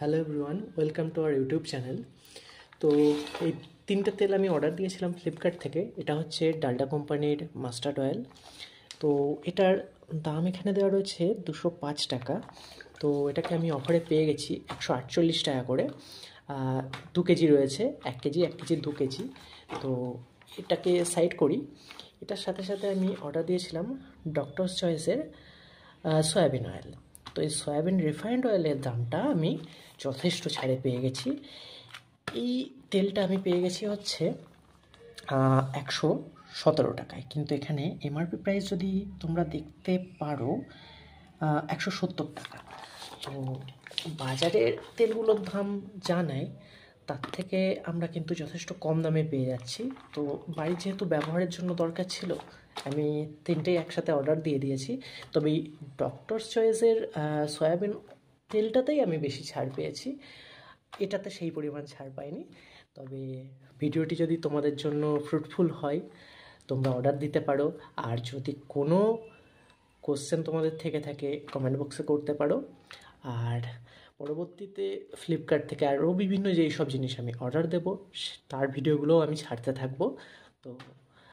Hello everyone, welcome to our YouTube channel. তো এই তিনটে তেল আমি অর্ডার দিয়েছিলাম ফ্লিপকার্ট থেকে। এটা হচ্ছে ডালডা কোম্পানির মাস্টার্ড অয়েল। তো এটার দাম এখানে দেওয়া রয়েছে 205 টাকা। তো এটাকে আমি অফারে পেয়ে গেছি 148 টাকা করে। 2 কেজি রয়েছে, 1 কেজি 1 কেজি 2 কেজি। তো এটাকে সাইড করি। এটার সাথে সাথে আমি অর্ডার দিয়েছিলাম ডক্টরস চয়েসের সয়াবিন অয়েল। তো এই সয়াবিন রিফাইন্ড অয়েলের দামটা আমি যথেষ্ট ছাড়ে পেয়ে গেছি। এই তেলটা আমি পেয়ে গেছি হচ্ছে 117 টাকায়, কিন্তু এখানে এমআরপি প্রাইস যদি তোমরা দেখতে পারো 170 টাকা। তো বাজারের তেলগুলোর দাম জানাই, তার থেকে আমরা কিন্তু যথেষ্ট কম দামে পেয়ে যাচ্ছি। তো বাড়ির যেহেতু ব্যবহারের জন্য দরকার ছিল, আমি তিনটেই একসাথে অর্ডার দিয়ে দিয়েছি। তবে এই ডক্টরস চয়েসের সয়াবিন তেলটাতেই আমি বেশি ছাড় পেয়েছি, এটাতে সেই পরিমাণ ছাড় পাইনি। তবে ভিডিওটি যদি তোমাদের জন্য ফ্রুটফুল হয়, তোমরা অর্ডার দিতে পারো। আর যদি কোনো কোশ্চেন তোমাদের থেকে থাকে, কমেন্ট বক্সে করতে পারো। আর পরবর্তীতে ফ্লিপকার্ট থেকে আরও বিভিন্ন যেই সব জিনিস আমি অর্ডার দেবো, তার ভিডিওগুলোও আমি ছাড়তে থাকবো। তো